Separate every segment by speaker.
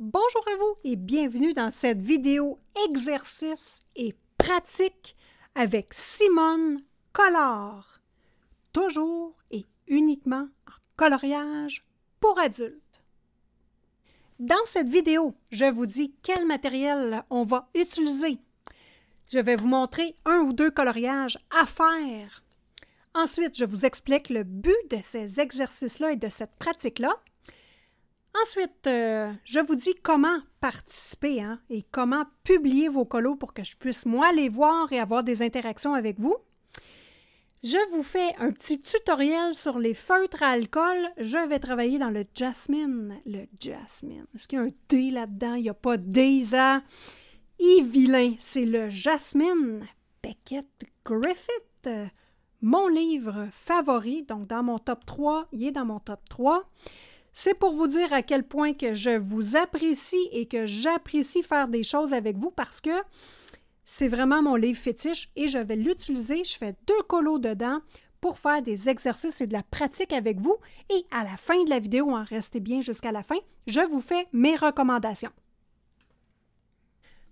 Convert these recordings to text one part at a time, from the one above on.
Speaker 1: Bonjour à vous et bienvenue dans cette vidéo exercice et pratique avec Simone Collard. Toujours et uniquement en coloriage pour adultes. Dans cette vidéo, je vous dis quel matériel on va utiliser. Je vais vous montrer un ou deux coloriages à faire. Ensuite, je vous explique le but de ces exercices-là et de cette pratique-là. Ensuite, je vous dis comment participer et comment publier vos colos pour que je puisse, moi, les voir et avoir des interactions avec vous. Je vous fais un petit tutoriel sur les feutres à alcool. Je vais travailler dans le jasmine. Le jasmine. Est-ce qu'il y a un D là-dedans? Il n'y a pas de D, Isa. Vilain, c'est le jasmine. Beckett Griffith. Mon livre favori. Donc, dans mon top 3, il est dans mon top 3. C'est pour vous dire à quel point que je vous apprécie et que j'apprécie faire des choses avec vous parce que c'est vraiment mon livre fétiche et je vais l'utiliser. Je fais 2 colos dedans pour faire des exercices et de la pratique avec vous. Et à la fin de la vidéo, restez bien jusqu'à la fin, je vous fais mes recommandations.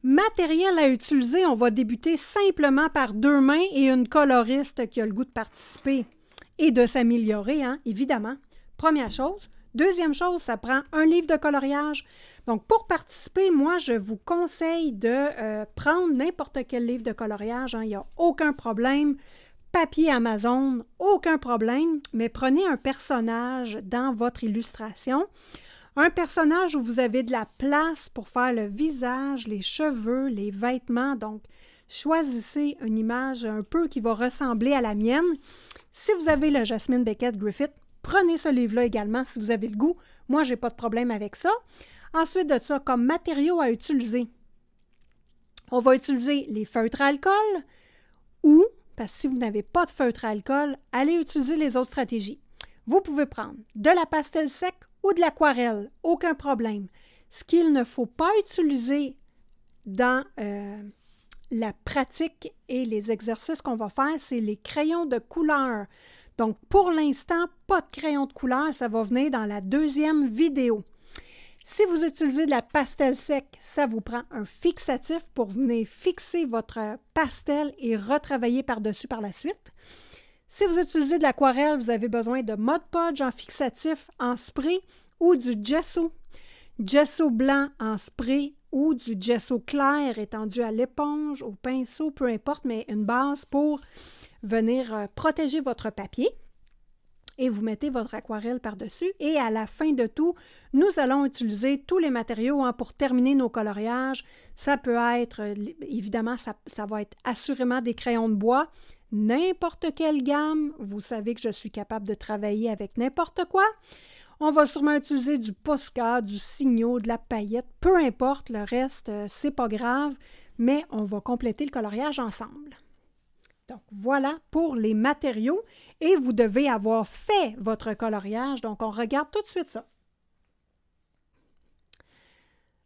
Speaker 1: Matériel à utiliser, on va débuter simplement par 2 mains et une coloriste qui a le goût de participer et de s'améliorer, évidemment. Première chose. Deuxième chose, ça prend un livre de coloriage. Donc, pour participer, moi, je vous conseille de prendre n'importe quel livre de coloriage. Il n'y a aucun problème. Papier Amazon, aucun problème. Mais prenez un personnage dans votre illustration. Un personnage où vous avez de la place pour faire le visage, les cheveux, les vêtements. Donc, choisissez une image un peu qui va ressembler à la mienne. Si vous avez le Jasmine Beckett Griffith, prenez ce livre-là également si vous avez le goût. Moi, je n'ai pas de problème avec ça. Ensuite de ça, comme matériaux à utiliser, on va utiliser les feutres à alcool ou, parce que si vous n'avez pas de feutre à alcool, allez utiliser les autres stratégies. Vous pouvez prendre de la pastel sec ou de l'aquarelle, aucun problème. Ce qu'il ne faut pas utiliser dans la pratique et les exercices qu'on va faire, c'est les crayons de couleur. Donc, pour l'instant, pas de crayon de couleur, ça va venir dans la deuxième vidéo. Si vous utilisez de la pastel sec, ça vous prend un fixatif pour venir fixer votre pastel et retravailler par-dessus par la suite. Si vous utilisez de l'aquarelle, vous avez besoin de Mod Podge en fixatif, en spray ou du gesso. Gesso blanc en spray ou du gesso clair étendu à l'éponge, au pinceau, peu importe, mais une base pour venir protéger votre papier et vous mettez votre aquarelle par-dessus. Et à la fin de tout, nous allons utiliser tous les matériaux pour terminer nos coloriages. Ça peut être, évidemment, ça va être assurément des crayons de bois, n'importe quelle gamme. Vous savez que je suis capable de travailler avec n'importe quoi. On va sûrement utiliser du Posca, du Signo, de la paillette, peu importe, le reste, c'est pas grave, mais on va compléter le coloriage ensemble. Donc, voilà pour les matériaux et vous devez avoir fait votre coloriage. Donc, on regarde tout de suite ça.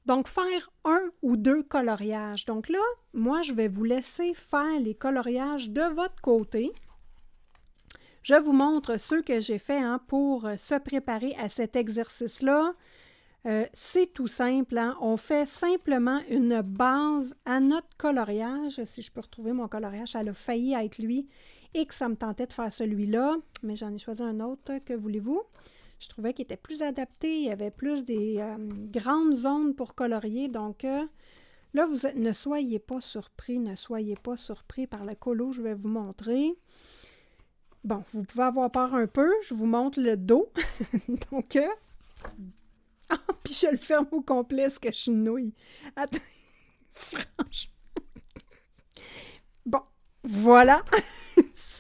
Speaker 1: Donc, faire 1 ou 2 coloriages. Donc là, moi, je vais vous laisser faire les coloriages de votre côté. Je vous montre ceux que j'ai faits pour se préparer à cet exercice-là. C'est tout simple. On fait simplement une base à notre coloriage. Si je peux retrouver mon coloriage, ça a failli être lui et que ça me tentait de faire celui-là, mais j'en ai choisi un autre. Que voulez-vous? Je trouvais qu'il était plus adapté. Il y avait plus des grandes zones pour colorier. Donc là, ne soyez pas surpris. Ne soyez pas surpris par le colo. Je vais vous montrer. Bon, vous pouvez avoir peur un peu. Je vous montre le dos. Donc, puis je le ferme au complet, ce que je suis une nouille. Attends, franchement. Bon, voilà.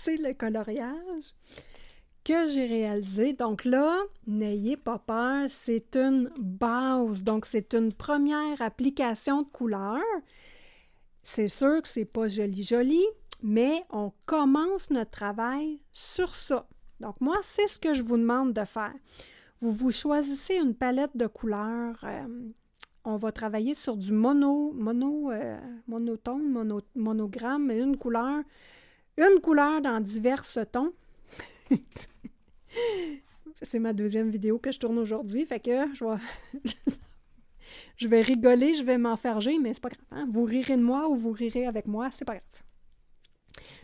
Speaker 1: C'est le coloriage que j'ai réalisé. Donc là, n'ayez pas peur, c'est une base. Donc, c'est une première application de couleur. C'est sûr que c'est pas joli, mais on commence notre travail sur ça. Donc, moi, c'est ce que je vous demande de faire. Vous choisissez une palette de couleurs. On va travailler sur du monotone, monogramme, une couleur dans divers tons. C'est ma deuxième vidéo que je tourne aujourd'hui, fait que je vais... Je vais rigoler, je vais m'enfarger, mais c'est pas grave. Hein? Vous rirez de moi ou vous rirez avec moi, c'est pas grave.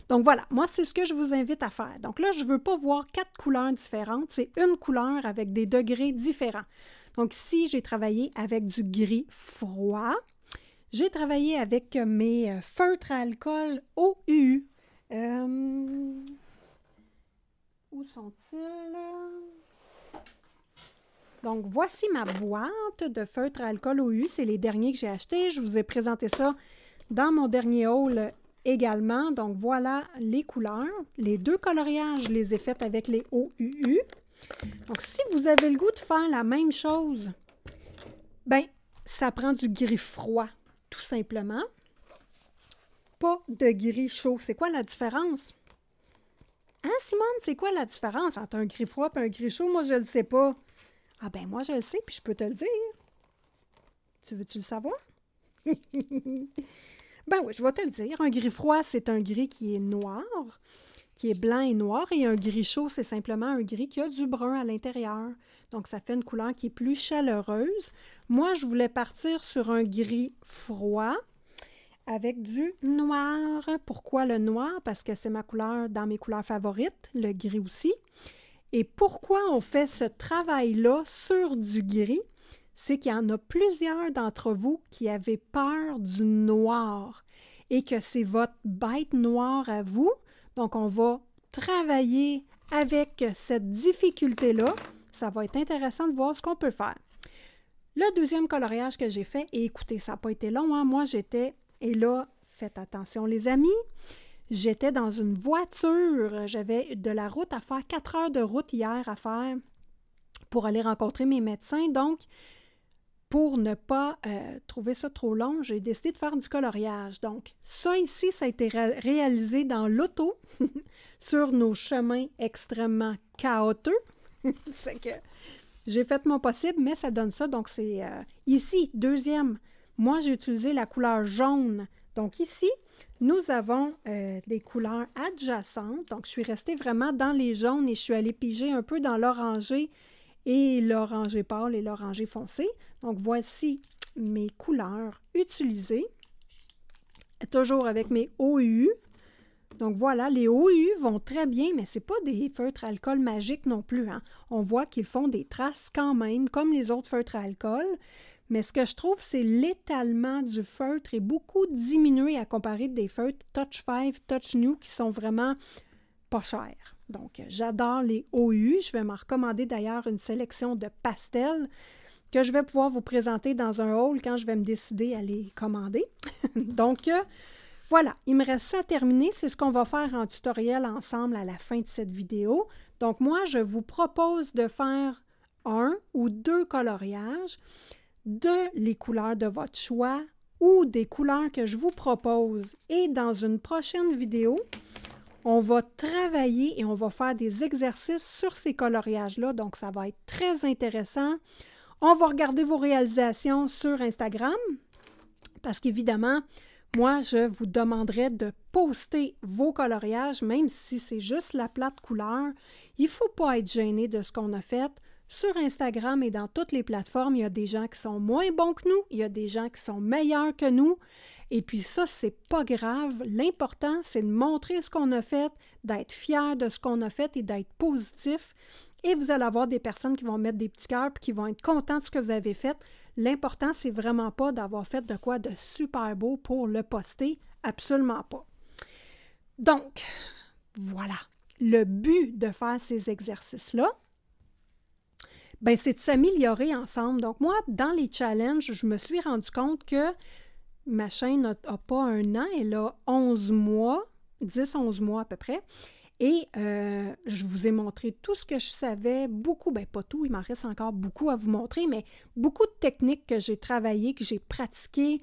Speaker 1: Donc voilà, moi, c'est ce que je vous invite à faire. Donc là, je ne veux pas voir 4 couleurs différentes, c'est une couleur avec des degrés différents. Donc ici, j'ai travaillé avec du gris froid. J'ai travaillé avec mes feutres à alcool OUU. Où sont-ils? Donc, voici ma boîte de feutres à alcool OU. C'est les derniers que j'ai achetés. Je vous ai présenté ça dans mon dernier haul également. Donc, voilà les couleurs. Les 2 coloriages, je les ai faits avec les OUU. Donc, si vous avez le goût de faire la même chose, bien, ça prend du gris froid, tout simplement. Pas de gris chaud. C'est quoi la différence? Hein, Simone, c'est quoi la différence entre un gris froid et un gris chaud? Moi, je ne le sais pas. Ah ben moi, je le sais, puis je peux te le dire. Tu veux-tu le savoir? Ben oui, je vais te le dire. Un gris froid, c'est un gris qui est noir, qui est blanc et noir, et un gris chaud, c'est simplement un gris qui a du brun à l'intérieur. Donc, ça fait une couleur qui est plus chaleureuse. Moi, je voulais partir sur un gris froid avec du noir. Pourquoi le noir? Parce que c'est ma couleur dans mes couleurs favorites, le gris aussi. Et pourquoi on fait ce travail-là sur du gris? C'est qu'il y en a plusieurs d'entre vous qui avaient peur du noir et que c'est votre bête noire à vous. Donc, on va travailler avec cette difficulté-là. Ça va être intéressant de voir ce qu'on peut faire. Le deuxième coloriage que j'ai fait, et écoutez, ça n'a pas été long, hein? Moi, j'étais, et là, faites attention les amis, j'étais dans une voiture, j'avais de la route à faire, 4 heures de route hier à faire pour aller rencontrer mes médecins. Donc, pour ne pas trouver ça trop long, j'ai décidé de faire du coloriage. Donc, ça ici, ça a été réalisé dans l'auto, sur nos chemins extrêmement chaotiques. C'est que j'ai fait mon possible, mais ça donne ça. Donc, c'est ici, deuxième, moi, j'ai utilisé la couleur jaune. Donc, ici, nous avons des couleurs adjacentes. Donc, je suis restée vraiment dans les jaunes et je suis allée piger un peu dans l'orangé et l'orangé pâle et l'orangé foncé. Donc, voici mes couleurs utilisées. Toujours avec mes OU. Donc, voilà, les OU vont très bien, mais ce n'est pas des feutres à alcool magiques non plus. Hein. On voit qu'ils font des traces quand même, comme les autres feutres à alcool. Mais ce que je trouve, c'est l'étalement du feutre est beaucoup diminué à comparer des feutres Touch 5, Touch New qui sont vraiment pas chers. Donc, j'adore les OU. Je vais m'en recommander d'ailleurs une sélection de pastels que je vais pouvoir vous présenter dans un haul quand je vais me décider à les commander. Donc, voilà, il me reste ça à terminer. C'est ce qu'on va faire en tutoriel ensemble à la fin de cette vidéo. Donc, moi, je vous propose de faire 1 ou 2 coloriages de les couleurs de votre choix ou des couleurs que je vous propose. Et dans une prochaine vidéo, on va travailler et on va faire des exercices sur ces coloriages-là. Donc, ça va être très intéressant. On va regarder vos réalisations sur Instagram parce qu'évidemment, moi, je vous demanderai de poster vos coloriages, même si c'est juste la plate couleur. Il ne faut pas être gêné de ce qu'on a fait. Sur Instagram et dans toutes les plateformes, il y a des gens qui sont moins bons que nous, il y a des gens qui sont meilleurs que nous. Et puis ça, c'est pas grave. L'important, c'est de montrer ce qu'on a fait, d'être fier de ce qu'on a fait et d'être positif. Et vous allez avoir des personnes qui vont mettre des petits cœurs et qui vont être contents de ce que vous avez fait. L'important, c'est vraiment pas d'avoir fait de quoi de super beau pour le poster. Absolument pas. Donc, voilà. Le but de faire ces exercices-là, ben, c'est de s'améliorer ensemble. Donc, moi, dans les challenges, je me suis rendu compte que ma chaîne n'a pas 1 an, elle a 11 mois, 10-11 mois à peu près. Et je vous ai montré tout ce que je savais, beaucoup, bien pas tout, il m'en reste encore beaucoup à vous montrer, mais beaucoup de techniques que j'ai travaillées, que j'ai pratiquées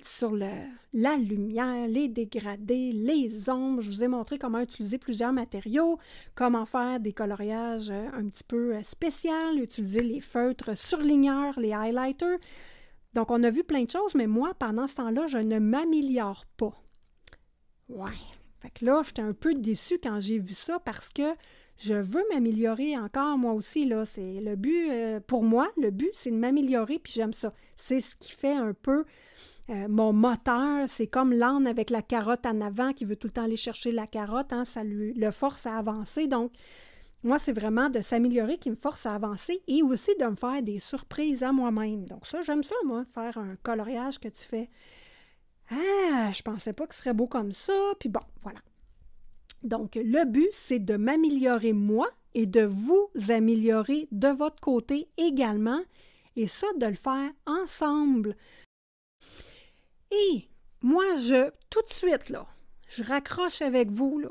Speaker 1: sur la lumière, les dégradés, les ombres. Je vous ai montré comment utiliser plusieurs matériaux, comment faire des coloriages un petit peu spéciaux, utiliser les feutres surligneurs, les highlighters. Donc, on a vu plein de choses, mais moi, pendant ce temps-là, je ne m'améliore pas. Ouais. Fait que là, j'étais un peu déçue quand j'ai vu ça parce que Je veux m'améliorer encore, moi aussi, là. C'est le but, pour moi, le but, c'est de m'améliorer, puis j'aime ça. C'est ce qui fait un peu mon moteur. C'est comme l'âne avec la carotte en avant qui veut tout le temps aller chercher la carotte, hein, ça le force à avancer. Donc, moi, c'est vraiment de s'améliorer qui me force à avancer et aussi de me faire des surprises à moi-même. Donc ça, j'aime ça, moi, faire un coloriage que tu fais. Ah, je pensais pas que ce serait beau comme ça, puis bon, voilà. Donc, le but, c'est de m'améliorer moi et de vous améliorer de votre côté également, et ça, de le faire ensemble. Et moi, tout de suite, là, je raccroche avec vous, là.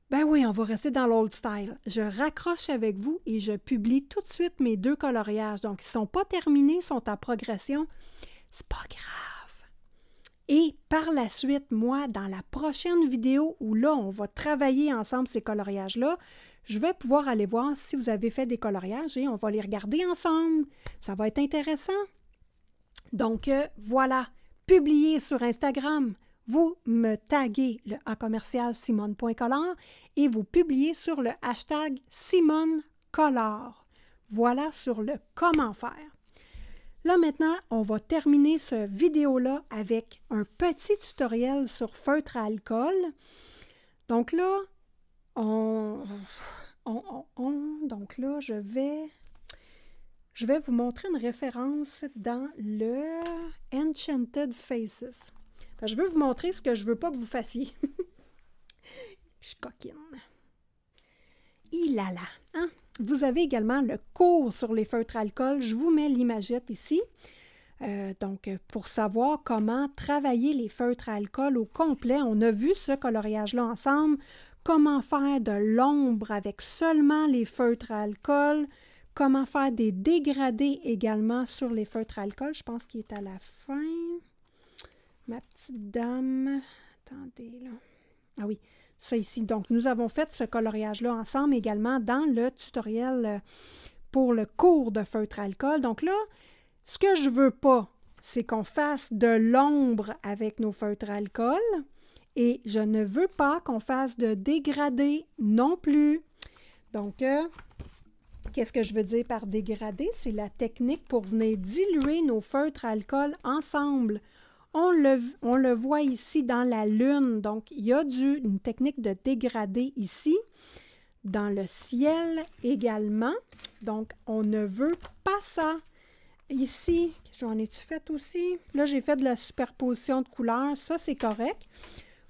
Speaker 1: Ben oui, on va rester dans l'old style. Je raccroche avec vous et je publie tout de suite mes 2 coloriages. Donc, ils ne sont pas terminés, ils sont en progression. C'est pas grave. Et par la suite, moi, dans la prochaine vidéo où là, on va travailler ensemble ces coloriages-là, je vais pouvoir aller voir si vous avez fait des coloriages et on va les regarder ensemble. Ça va être intéressant. Donc, voilà, publiez sur Instagram. Vous me taguez le @simone.collard et vous publiez sur le hashtag SimoneCollard. Voilà sur le comment faire. Là, maintenant, on va terminer ce vidéo-là avec un petit tutoriel sur feutre à alcool. Donc là, donc là, je vais vous montrer une référence dans le Enchanted Faces. Je veux vous montrer ce que je ne veux pas que vous fassiez. Je suis coquine. Il a là, hein? Vous avez également le cours sur les feutres alcool. Je vous mets l'imagette ici. Donc, pour savoir comment travailler les feutres à alcool au complet, on a vu ce coloriage-là ensemble. Comment faire de l'ombre avec seulement les feutres à alcool. Comment faire des dégradés également sur les feutres à alcool. Je pense qu'il est à la fin. Ma petite dame, attendez là. Ah oui, ça ici. Donc, nous avons fait ce coloriage-là ensemble également dans le tutoriel pour le cours de feutre à alcool. Donc là, ce que je veux pas, c'est qu'on fasse de l'ombre avec nos feutres à alcool et je ne veux pas qu'on fasse de dégradé non plus. Donc, qu'est-ce que je veux dire par dégradé? C'est la technique pour venir diluer nos feutres à alcool ensemble. On le voit ici dans la lune, donc il y a une technique de dégradé ici, dans le ciel également, donc on ne veut pas ça. Ici, j'en ai-tu fait aussi? Là, j'ai fait de la superposition de couleurs, ça c'est correct.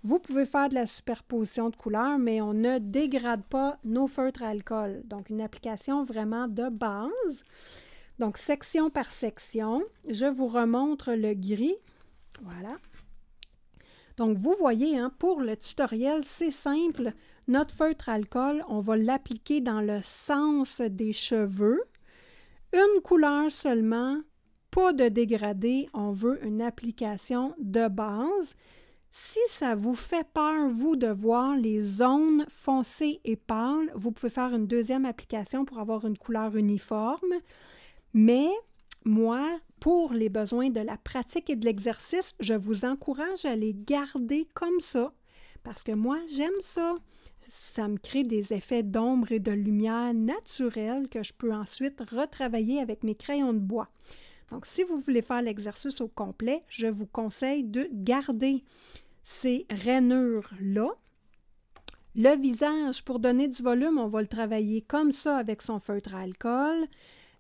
Speaker 1: Vous pouvez faire de la superposition de couleurs, mais on ne dégrade pas nos feutres à alcool, donc une application vraiment de base. Donc, section par section, je vous remontre le gris. Voilà. Donc, vous voyez, hein, pour le tutoriel, c'est simple. Notre feutre à alcool, on va l'appliquer dans le sens des cheveux. Une couleur seulement, pas de dégradé. On veut une application de base. Si ça vous fait peur, vous, de voir les zones foncées et pâles, vous pouvez faire une deuxième application pour avoir une couleur uniforme. Mais moi, pour les besoins de la pratique et de l'exercice, je vous encourage à les garder comme ça, parce que moi, j'aime ça. Ça me crée des effets d'ombre et de lumière naturels que je peux ensuite retravailler avec mes crayons de bois. Donc, si vous voulez faire l'exercice au complet, je vous conseille de garder ces rainures-là. Le visage, pour donner du volume, on va le travailler comme ça avec son feutre à alcool.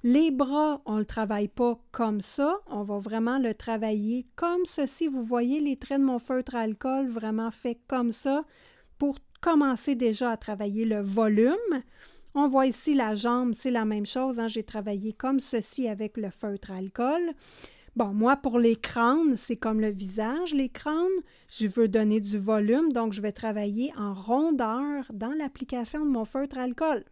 Speaker 1: Les bras, on ne le travaille pas comme ça, on va vraiment le travailler comme ceci. Vous voyez les traits de mon feutre à alcool vraiment fait comme ça pour commencer déjà à travailler le volume. On voit ici la jambe, c'est la même chose, hein? J'ai travaillé comme ceci avec le feutre à alcool. Bon, moi, pour les crânes, c'est comme le visage, les crânes. Je veux donner du volume, donc je vais travailler en rondeur dans l'application de mon feutre à alcool.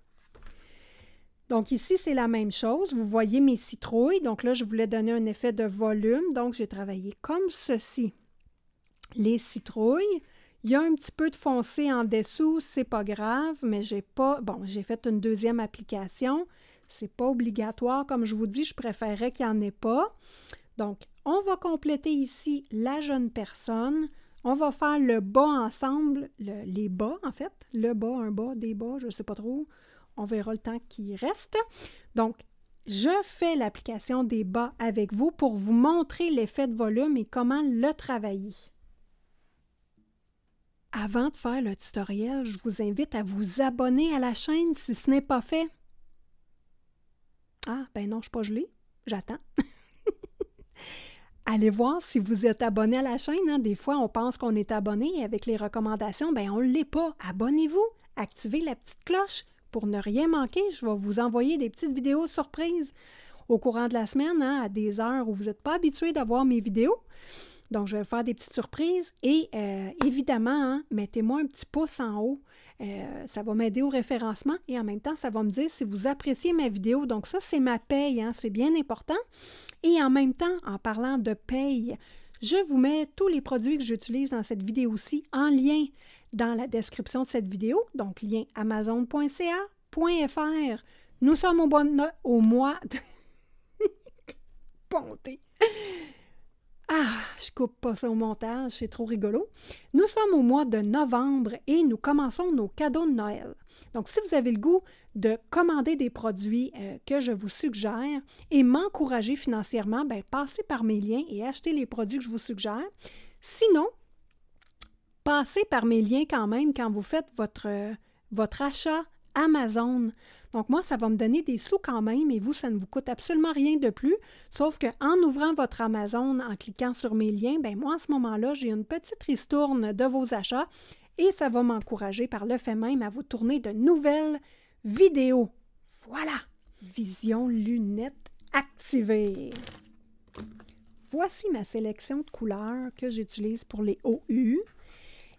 Speaker 1: Donc ici, c'est la même chose. Vous voyez mes citrouilles. Donc là, je voulais donner un effet de volume. Donc, j'ai travaillé comme ceci. Les citrouilles. Il y a un petit peu de foncé en dessous, c'est pas grave, mais j'ai pas... Bon, j'ai fait une deuxième application. C'est pas obligatoire. Comme je vous dis, je préférais qu'il n'y en ait pas. Donc, on va compléter ici la jeune personne. On va faire le bas ensemble, les bas en fait, le bas, un bas, des bas, je ne sais pas trop. On verra le temps qui reste. Donc, je fais l'application des bas avec vous pour vous montrer l'effet de volume et comment le travailler. Avant de faire le tutoriel, je vous invite à vous abonner à la chaîne si ce n'est pas fait. Ah, ben non, je ne suis pas gelée. J'attends. Allez voir si vous êtes abonné à la chaîne. Hein. Des fois, on pense qu'on est abonné et avec les recommandations, ben on ne l'est pas. Abonnez-vous, activez la petite cloche pour ne rien manquer. Je vais vous envoyer des petites vidéos surprises au courant de la semaine, hein, à des heures où vous n'êtes pas habitué d'avoir mes vidéos. Donc, je vais faire des petites surprises et évidemment, hein, mettez-moi un petit pouce en haut. Ça va m'aider au référencement et en même temps, ça va me dire si vous appréciez ma vidéo. Donc, ça, c'est ma paye, hein, c'est bien important. Et en même temps, en parlant de paye, je vous mets tous les produits que j'utilise dans cette vidéo-ci en lien dans la description de cette vidéo. Donc, lien amazon.ca.fr. Nous sommes au mois de... Ponté. Ah, je coupe pas ça au montage, c'est trop rigolo. Nous sommes au mois de novembre et nous commençons nos cadeaux de Noël. Donc, si vous avez le goût de commander des produits que je vous suggère et m'encourager financièrement, bien, passez par mes liens et achetez les produits que je vous suggère. Sinon, passez par mes liens quand même quand vous faites votre achat Amazon. Donc, moi, ça va me donner des sous quand même et vous, ça ne vous coûte absolument rien de plus. Sauf qu'en ouvrant votre Amazon, en cliquant sur mes liens, bien, moi, à ce moment-là, j'ai une petite ristourne de vos achats et ça va m'encourager par le fait même à vous tourner de nouvelles vidéos. Voilà! Vision lunettes activée. Voici ma sélection de couleurs que j'utilise pour les OU.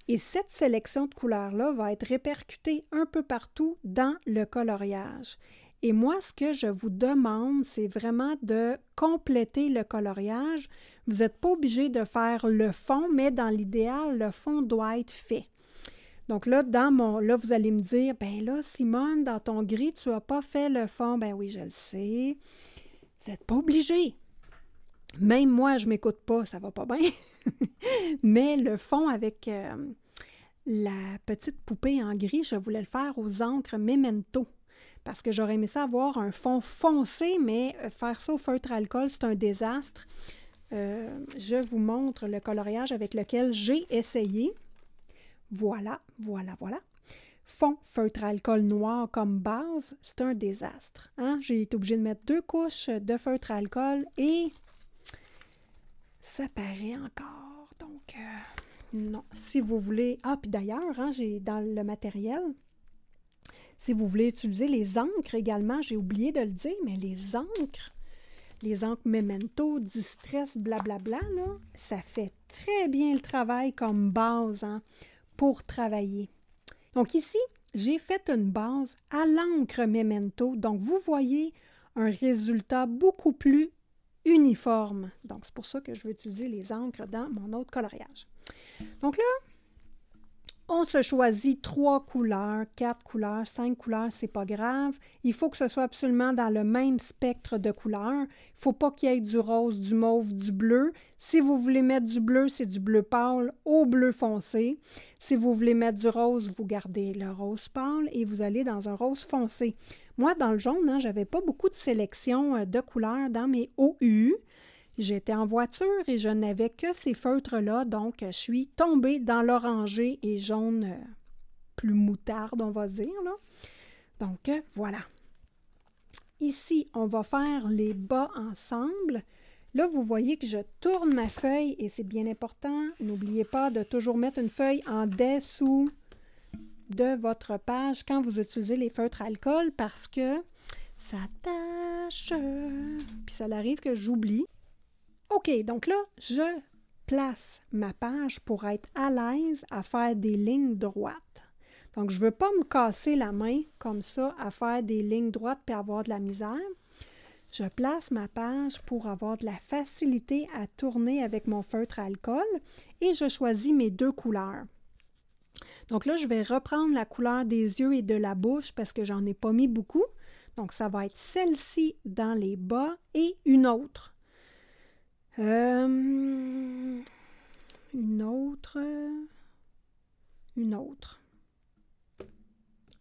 Speaker 1: Et cette sélection de couleurs-là va être répercutée un peu partout dans le coloriage. Et moi, ce que je vous demande, c'est vraiment de compléter le coloriage. Vous n'êtes pas obligé de faire le fond, mais dans l'idéal, le fond doit être fait. Donc là, là, vous allez me dire, ben là, Simone, dans ton gris, tu n'as pas fait le fond. Ben oui, je le sais. Vous n'êtes pas obligé. Même moi, je ne m'écoute pas, ça va pas bien. Mais le fond avec la petite poupée en gris, je voulais le faire aux encres Memento. Parce que j'aurais aimé ça avoir un fond foncé, mais faire ça au feutre alcool, c'est un désastre. Je vous montre le coloriage avec lequel j'ai essayé. Voilà, voilà, voilà. Fond feutre alcool noir comme base, c'est un désastre. Hein? J'ai été obligée de mettre 2 couches de feutre alcool et ça paraît encore. Donc, non. Si vous voulez... Ah, puis d'ailleurs, hein, j'ai dans le matériel, si vous voulez utiliser les encres également, j'ai oublié de le dire, mais les encres Memento, Distress, blablabla, là, ça fait très bien le travail comme base, hein, pour travailler. Donc ici, j'ai fait une base à l'encre Memento. Donc, vous voyez un résultat beaucoup plus uniforme. Donc, c'est pour ça que je vais utiliser les encres dans mon autre coloriage. Donc là, on se choisit 3 couleurs, 4 couleurs, 5 couleurs, c'est pas grave. Il faut que ce soit absolument dans le même spectre de couleurs. Il ne faut pas qu'il y ait du rose, du mauve, du bleu. Si vous voulez mettre du bleu, c'est du bleu pâle au bleu foncé. Si vous voulez mettre du rose, vous gardez le rose pâle et vous allez dans un rose foncé. Moi, dans le jaune, hein, je n'avais pas beaucoup de sélection de couleurs dans mes OU. J'étais en voiture et je n'avais que ces feutres-là, donc je suis tombée dans l'orangé et jaune plus moutarde, on va dire, là. Donc, voilà. Ici, on va faire les bas ensemble. Là, vous voyez que je tourne ma feuille et c'est bien important. N'oubliez pas de toujours mettre une feuille en dessous de votre page quand vous utilisez les feutres alcool parce que ça tâche. Puis ça arrive que j'oublie. OK, donc là, je place ma page pour être à l'aise à faire des lignes droites. Donc, je ne veux pas me casser la main comme ça à faire des lignes droites puis avoir de la misère. Je place ma page pour avoir de la facilité à tourner avec mon feutre à alcool et je choisis mes 2 couleurs. Donc là, je vais reprendre la couleur des yeux et de la bouche parce que j'en ai pas mis beaucoup. Donc, ça va être celle-ci dans les bas et une autre. une autre.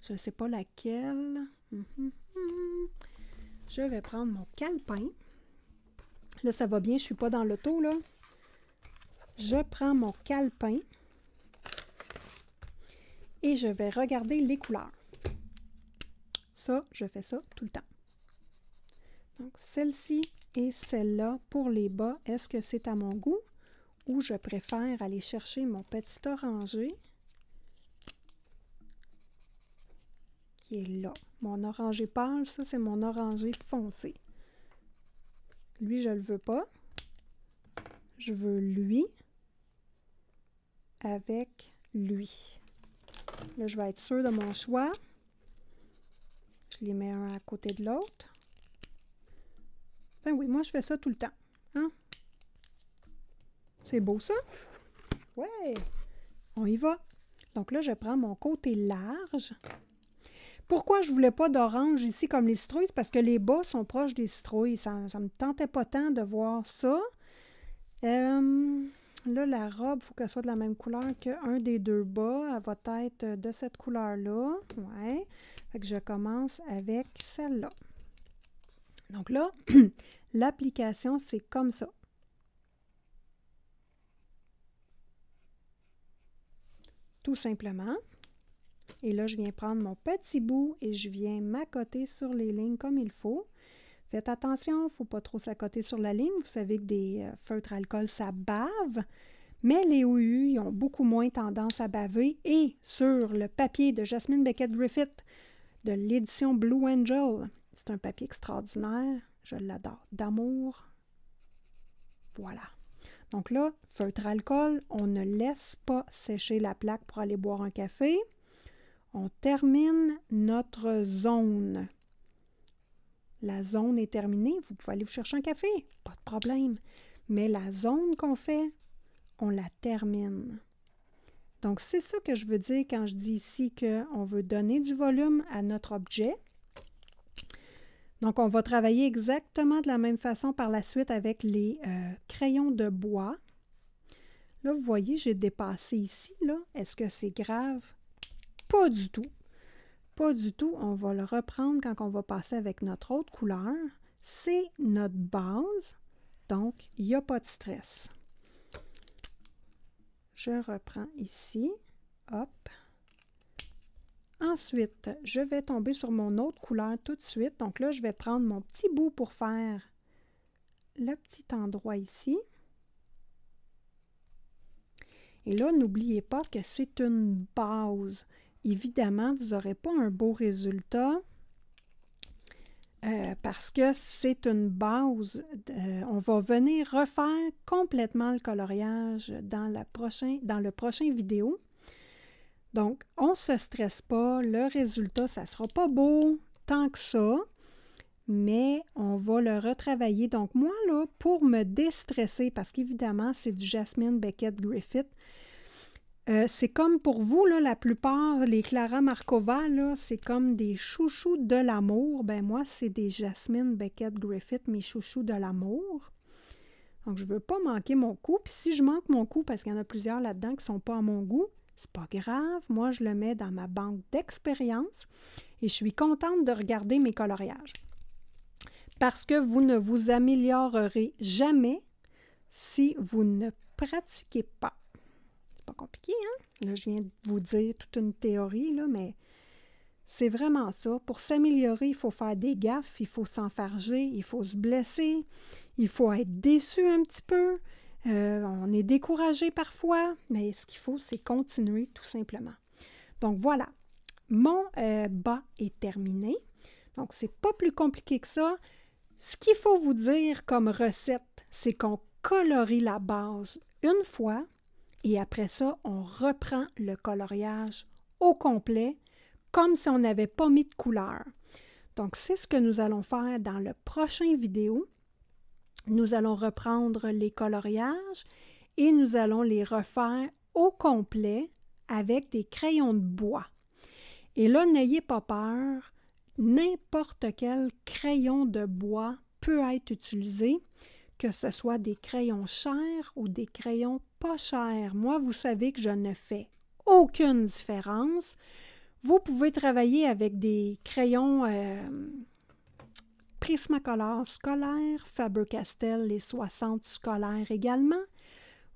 Speaker 1: Je ne sais pas laquelle. Je vais prendre mon calepin. Là, ça va bien, je ne suis pas dans l'auto, là. Je prends mon calepin et je vais regarder les couleurs. Ça, je fais ça tout le temps. Donc, celle-ci et celle-là pour les bas, est-ce que c'est à mon goût ou je préfère aller chercher mon petit orangé qui est là. Mon orangé pâle, ça, c'est mon orangé foncé. Lui, je ne le veux pas. Je veux lui avec lui. Là, je vais être sûre de mon choix. Je les mets un à côté de l'autre. Ben oui, moi, je fais ça tout le temps. Hein? C'est beau, ça? Ouais! On y va. Donc là, je prends mon côté large. Pourquoi je ne voulais pas d'orange ici comme les citrouilles? C'est parce que les bas sont proches des citrouilles. Ça ne me tentait pas tant de voir ça. Là, la robe, il faut qu'elle soit de la même couleur qu'un des deux bas. Elle va être de cette couleur-là. Ouais. Fait que je commence avec celle-là. Donc là, l'application, c'est comme ça. Tout simplement. Et là, je viens prendre mon petit bout et je viens m'accoter sur les lignes comme il faut. Faites attention, il ne faut pas trop s'accoter sur la ligne. Vous savez que des feutres alcool, ça bave. Mais les OU, ils ont beaucoup moins tendance à baver. Et sur le papier de Jasmine Becket-Griffith de l'édition Blue Angel, c'est un papier extraordinaire. Je l'adore. D'amour. Voilà. Donc là, feutre alcool, on ne laisse pas sécher la plaque pour aller boire un café. On termine notre zone. La zone est terminée. Vous pouvez aller vous chercher un café. Pas de problème. Mais la zone qu'on fait, on la termine. Donc, c'est ça que je veux dire quand je dis ici qu'on veut donner du volume à notre objet. Donc, on va travailler exactement de la même façon par la suite avec les crayons de bois. Là, vous voyez, j'ai dépassé ici. Là. Est-ce que c'est grave? Pas du tout. Pas du tout. On va le reprendre quand on va passer avec notre autre couleur. C'est notre base. Donc, il n'y a pas de stress. Je reprends ici. Hop. Ensuite, je vais tomber sur mon autre couleur tout de suite. Donc là, je vais prendre mon petit bout pour faire le petit endroit ici. Et là, n'oubliez pas que c'est une base. Évidemment, vous n'aurez pas un beau résultat parce que c'est une base. On va venir refaire complètement le coloriage dans le prochain vidéo. Donc, on ne se stresse pas. Le résultat, ça ne sera pas beau tant que ça, mais on va le retravailler. Donc, moi, là, pour me déstresser, parce qu'évidemment, c'est du Jasmine Becket-Griffith, c'est comme pour vous, là, la plupart, les Clara Markova, là, c'est comme des chouchous de l'amour. Ben moi, c'est des Jasmine Becket-Griffith, mes chouchous de l'amour. Donc, je ne veux pas manquer mon coup. Puis si je manque mon coup, parce qu'il y en a plusieurs là-dedans qui ne sont pas à mon goût, c'est pas grave. Moi, je le mets dans ma banque d'expérience et je suis contente de regarder mes coloriages. Parce que vous ne vous améliorerez jamais si vous ne pratiquez pas. C'est pas compliqué, hein? Là, je viens de vous dire toute une théorie, là, mais c'est vraiment ça. Pour s'améliorer, il faut faire des gaffes, il faut s'enfarger, il faut se blesser, il faut être déçu un petit peu. On est découragé parfois, mais ce qu'il faut, c'est continuer tout simplement. Donc voilà, mon bas est terminé. Donc, c'est pas plus compliqué que ça. Ce qu'il faut vous dire comme recette, c'est qu'on colorie la base une fois et après ça, on reprend le coloriage au complet comme si on n'avait pas mis de couleur. Donc, c'est ce que nous allons faire dans le prochain vidéo. Nous allons reprendre les coloriages et nous allons les refaire au complet avec des crayons de bois. Et là, n'ayez pas peur, n'importe quel crayon de bois peut être utilisé. que ce soit des crayons chers ou des crayons pas chers. Moi, vous savez que je ne fais aucune différence. Vous pouvez travailler avec des crayons Prismacolor scolaires, Faber-Castell, les 60 scolaires également.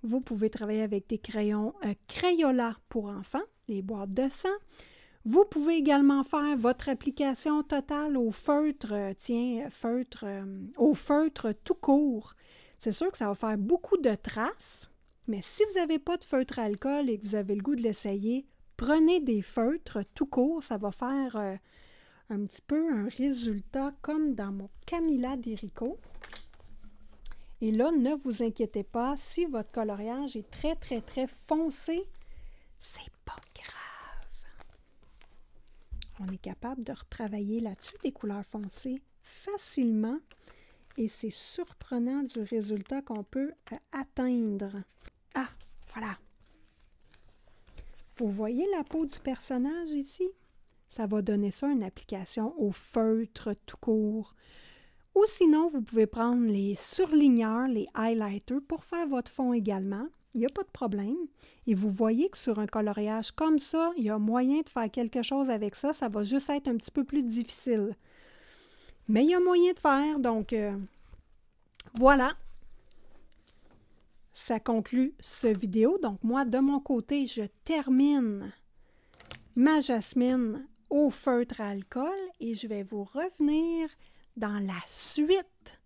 Speaker 1: Vous pouvez travailler avec des crayons Crayola pour enfants, les boîtes de 100. Vous pouvez également faire votre application totale au feutre, au feutre tout court. C'est sûr que ça va faire beaucoup de traces, mais si vous n'avez pas de feutre à alcool et que vous avez le goût de l'essayer, prenez des feutres tout court, ça va faire un petit peu un résultat comme dans mon Camilla d'Erico. Et là, ne vous inquiétez pas, si votre coloriage est très, très, très foncé, c'est pas grave. On est capable de retravailler là-dessus des couleurs foncées facilement et c'est surprenant du résultat qu'on peut atteindre. Ah, voilà. Vous voyez la peau du personnage ici? Ça va donner ça une application au feutre tout court. Ou sinon, vous pouvez prendre les surligneurs, les highlighters pour faire votre fond également. Il n'y a pas de problème. Et vous voyez que sur un coloriage comme ça, il y a moyen de faire quelque chose avec ça. Ça va juste être un petit peu plus difficile. Mais il y a moyen de faire, donc voilà. Ça conclut cette vidéo. Donc moi, de mon côté, je termine ma jasmine au feutre à alcool et je vais vous revenir dans la suite.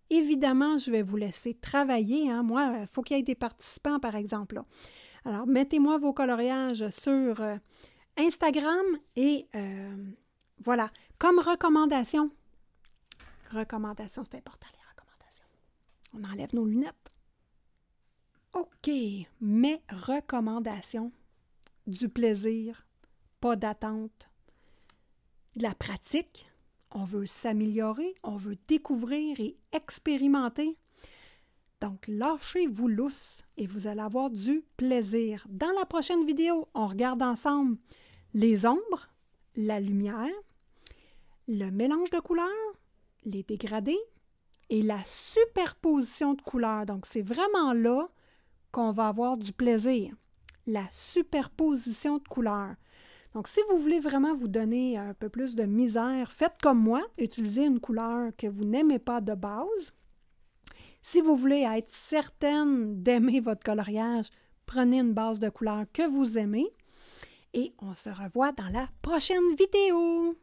Speaker 1: Évidemment, je vais vous laisser travailler. Hein. Moi, il faut qu'il y ait des participants, par exemple. Là. Alors, mettez-moi vos coloriages sur Instagram et voilà. Comme recommandation. Recommandation, c'est important, les recommandations. On enlève nos lunettes. OK. Mes recommandations. Du plaisir, pas d'attente, de la pratique. On veut s'améliorer, on veut découvrir et expérimenter. Donc, lâchez-vous lousse et vous allez avoir du plaisir. Dans la prochaine vidéo, on regarde ensemble les ombres, la lumière, le mélange de couleurs, les dégradés et la superposition de couleurs. Donc, c'est vraiment là qu'on va avoir du plaisir. La superposition de couleurs. Donc, si vous voulez vraiment vous donner un peu plus de misère, faites comme moi, utilisez une couleur que vous n'aimez pas de base. Si vous voulez être certaine d'aimer votre coloriage, prenez une base de couleur que vous aimez et on se revoit dans la prochaine vidéo.